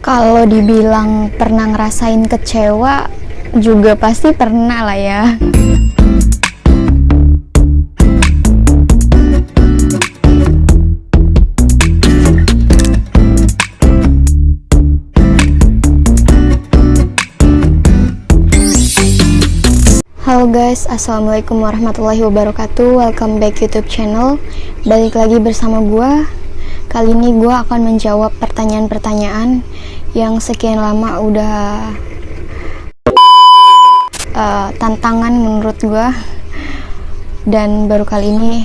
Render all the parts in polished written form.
Kalau dibilang pernah ngerasain kecewa, juga pasti pernah lah ya. Halo guys, assalamualaikum warahmatullahi wabarakatuh. Welcome back YouTube channel. Balik lagi bersama gua. Kali ini gua akan menjawab pertanyaan-pertanyaan yang sekian lama udah tantangan menurut gua. Dan baru kali ini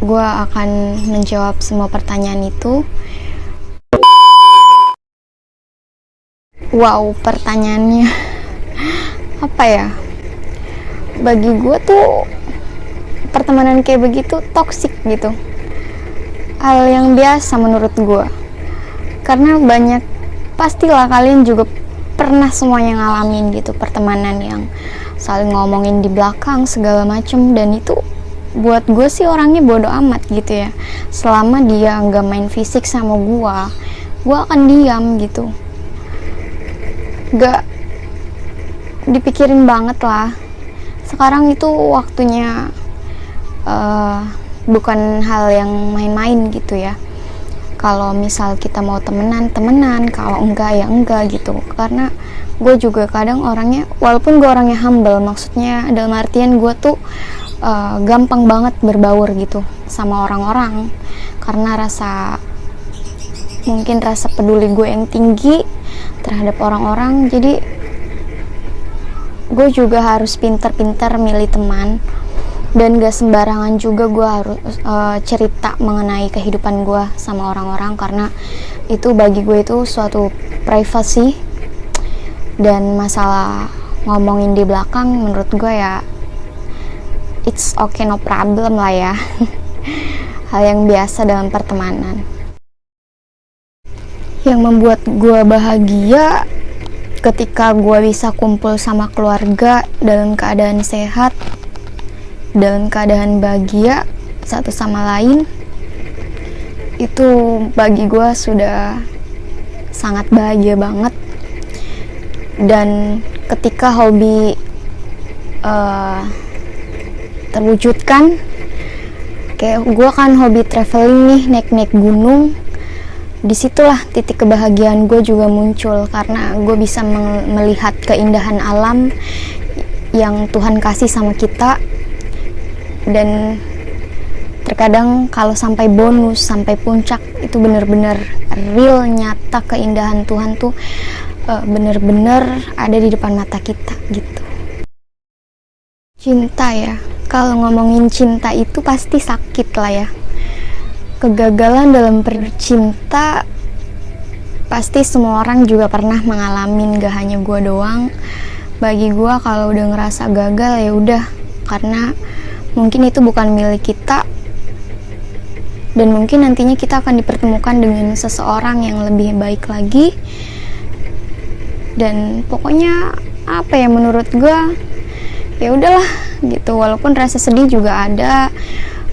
gua akan menjawab semua pertanyaan itu. Wow, pertanyaannya apa ya, bagi gue tuh pertemanan kayak begitu toksik gitu, hal yang biasa menurut gue, karena banyak, pastilah kalian juga pernah semuanya ngalamin gitu, pertemanan yang saling ngomongin di belakang segala macem. Dan itu buat gue sih orangnya bodo amat gitu ya, selama dia nggak main fisik sama gue akan diam gitu, nggak dipikirin banget lah. Sekarang itu waktunya bukan hal yang main-main gitu ya. Kalau misal kita mau temenan, kalau enggak ya enggak gitu. Karena gue juga kadang orangnya, walaupun gue orangnya humble, maksudnya dalam artian gue tuh gampang banget berbaur gitu sama orang-orang, karena mungkin rasa peduli gue yang tinggi terhadap orang-orang. Jadi gue juga harus pinter-pinter milih teman, dan gak sembarangan juga gue harus cerita mengenai kehidupan gue sama orang-orang, karena itu bagi gue itu suatu privasi. Dan masalah ngomongin di belakang menurut gue ya it's okay, no problem lah ya. Hal yang biasa dalam pertemanan. Yang membuat gue bahagia ketika gue bisa kumpul sama keluarga dalam keadaan sehat, dalam keadaan bahagia satu sama lain, itu bagi gue sudah sangat bahagia banget. Dan ketika hobi terwujudkan, kayak gue kan hobi traveling nih, naik-naik gunung, disitulah titik kebahagiaan gue juga muncul, karena gue bisa melihat keindahan alam yang Tuhan kasih sama kita. Dan terkadang kalau sampai bonus, sampai puncak, itu bener-bener real, nyata, keindahan Tuhan tuh bener-bener ada di depan mata kita gitu. Cinta ya, kalau ngomongin cinta itu pasti sakit lah ya. Kegagalan dalam bercinta pasti semua orang juga pernah mengalami, gak hanya gue doang. Bagi gue kalau udah ngerasa gagal ya udah, karena mungkin itu bukan milik kita, dan mungkin nantinya kita akan dipertemukan dengan seseorang yang lebih baik lagi. Dan pokoknya apa ya, menurut gue ya udahlah gitu. Walaupun rasa sedih juga ada,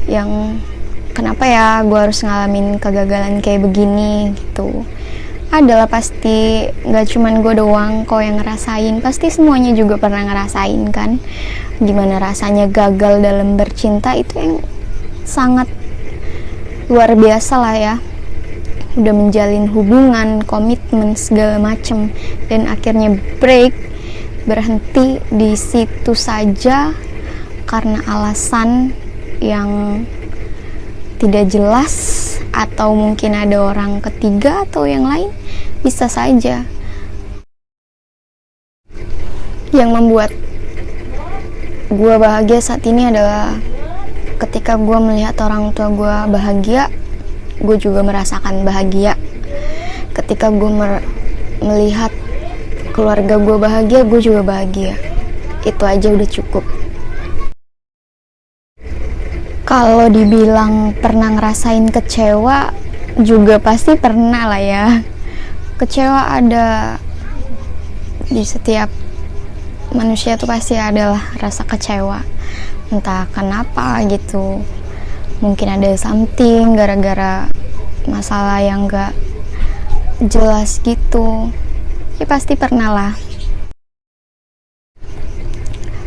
yang kenapa ya gue harus ngalamin kegagalan kayak begini gitu. Adalah pasti, gak cuman gue doang kok yang ngerasain, pasti semuanya juga pernah ngerasain kan, gimana rasanya gagal dalam bercinta. Itu yang sangat luar biasa lah ya. Udah menjalin hubungan, komitmen segala macem, dan akhirnya berhenti di situ saja karena alasan yang tidak jelas, atau mungkin ada orang ketiga atau yang lain, bisa saja. Yang membuat gue bahagia saat ini adalah ketika gue melihat orang tua gue bahagia, gue juga merasakan bahagia. Ketika gue melihat keluarga gue bahagia, gue juga bahagia. Itu aja udah cukup. Kalau dibilang pernah ngerasain kecewa, juga pasti pernah lah ya. Kecewa ada di setiap manusia, tuh pasti ada lah rasa kecewa. Entah kenapa gitu. Mungkin ada something gara-gara masalah yang gak jelas gitu. Ya pasti pernah lah.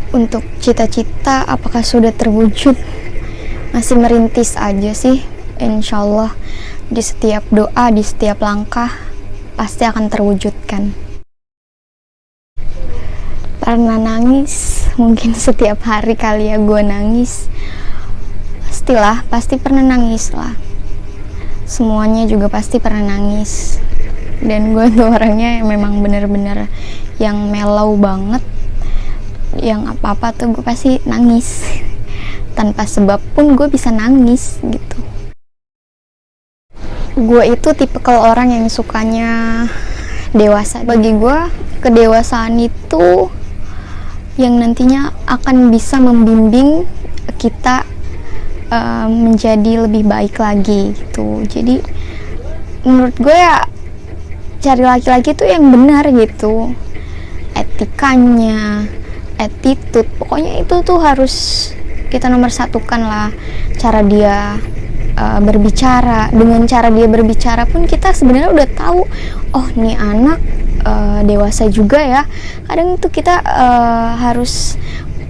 Untuk cita-cita apakah sudah terwujud? Masih merintis aja sih. Insya Allah di setiap doa, di setiap langkah pasti akan terwujudkan. Pernah nangis, mungkin setiap hari kali ya gue nangis. Pasti pernah nangis lah. Semuanya juga pasti pernah nangis. Dan gue tuh orangnya memang bener-bener yang mellow banget. Yang apa-apa tuh gue pasti nangis. Tanpa sebab pun gue bisa nangis gitu. Gue itu tipikal orang yang sukanya dewasa. Bagi gue kedewasaan itu yang nantinya akan bisa membimbing kita menjadi lebih baik lagi gitu. Jadi menurut gue ya cari laki-laki tuh yang benar gitu, etikanya, attitude, pokoknya itu tuh harus kita nomor satukan lah. Cara dia berbicara, dengan cara dia berbicara pun kita sebenarnya udah tahu, oh nih anak dewasa juga ya. Kadang itu kita harus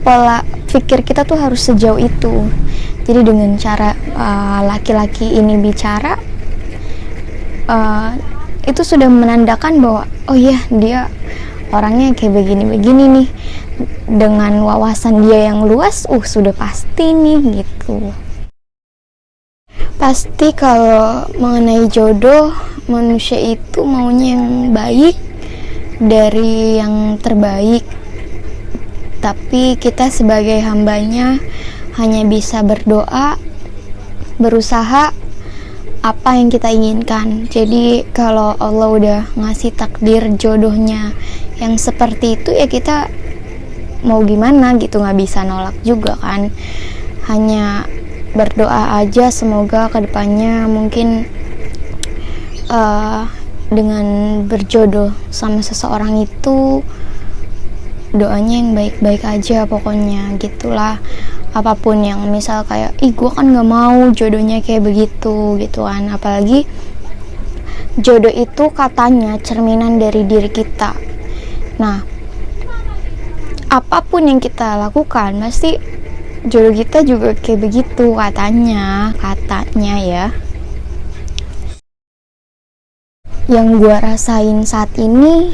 pola pikir kita tuh harus sejauh itu. Jadi dengan cara laki-laki ini bicara, itu sudah menandakan bahwa oh iya dia orangnya kayak begini-begini nih. Dengan wawasan dia yang luas, sudah pasti nih gitu. Pasti kalau mengenai jodoh, manusia itu maunya yang baik dari yang terbaik. Tapi kita sebagai hambanya hanya bisa berdoa, berusaha apa yang kita inginkan. Jadi kalau Allah udah ngasih takdir jodohnya yang seperti itu, ya kita mau gimana gitu, nggak bisa nolak juga kan. Hanya berdoa aja, semoga kedepannya mungkin dengan berjodoh sama seseorang itu doanya yang baik-baik aja pokoknya gitulah. Apapun yang misal kayak gue kan nggak mau jodohnya kayak begitu gitu kan. Apalagi jodoh itu katanya cerminan dari diri kita. Nah, apapun yang kita lakukan pasti jodoh kita juga kayak begitu katanya ya. Yang gue rasain saat ini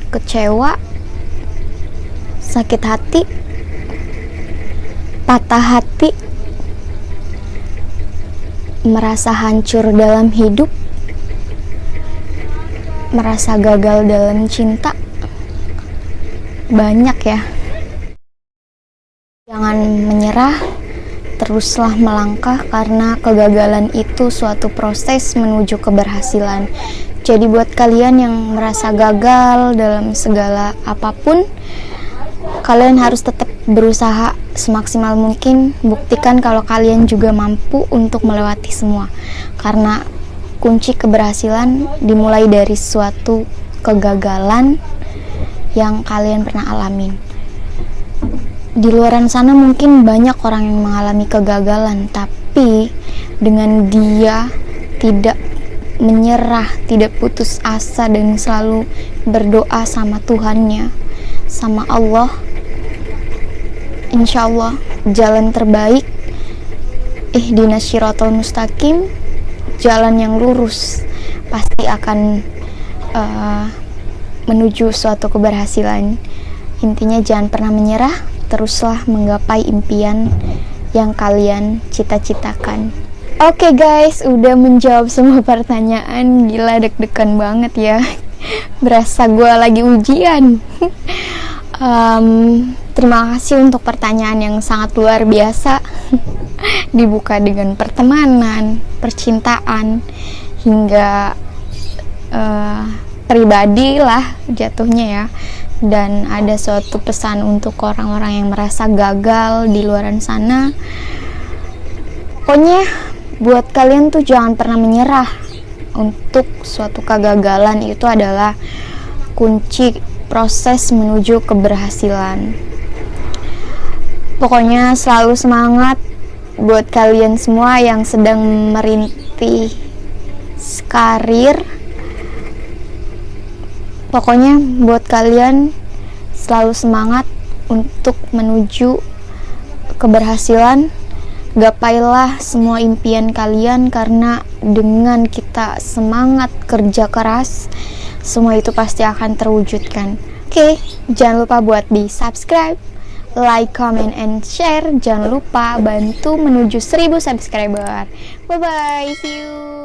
kecewa, sakit hati, patah hati, merasa hancur dalam hidup, merasa gagal dalam cinta. Banyak ya. Jangan menyerah, teruslah melangkah karena kegagalan itu suatu proses menuju keberhasilan. Jadi buat kalian yang merasa gagal dalam segala apapun, kalian harus tetap berusaha semaksimal mungkin. Buktikan kalau kalian juga mampu untuk melewati semua. Karena kunci keberhasilan dimulai dari suatu kegagalan yang kalian pernah alamin. Di luar sana mungkin banyak orang yang mengalami kegagalan, tapi dengan dia tidak menyerah, tidak putus asa, dan selalu berdoa sama Tuhannya, sama Allah, insya Allah jalan terbaik, ihdinas syiratal mustaqim, jalan yang lurus pasti akan menuju suatu keberhasilan. Intinya jangan pernah menyerah, teruslah menggapai impian yang kalian cita-citakan. Oke guys, udah menjawab semua pertanyaan. Gila, deg-degan banget ya. Berasa gue lagi ujian. Terima kasih untuk pertanyaan yang sangat luar biasa. Dibuka dengan pertemanan, percintaan, hingga pribadi lah jatuhnya ya. Dan ada suatu pesan untuk orang-orang yang merasa gagal di luar sana. Pokoknya buat kalian tuh jangan pernah menyerah. Untuk suatu kegagalan itu adalah kunci proses menuju keberhasilan. Pokoknya selalu semangat buat kalian semua yang sedang merintih karir. Pokoknya buat kalian selalu semangat untuk menuju keberhasilan. Gapailah semua impian kalian, karena dengan kita semangat kerja keras, semua itu pasti akan terwujudkan. Oke, jangan lupa buat di subscribe, like, comment, and share. Jangan lupa bantu menuju 1000 subscriber. Bye bye, see you.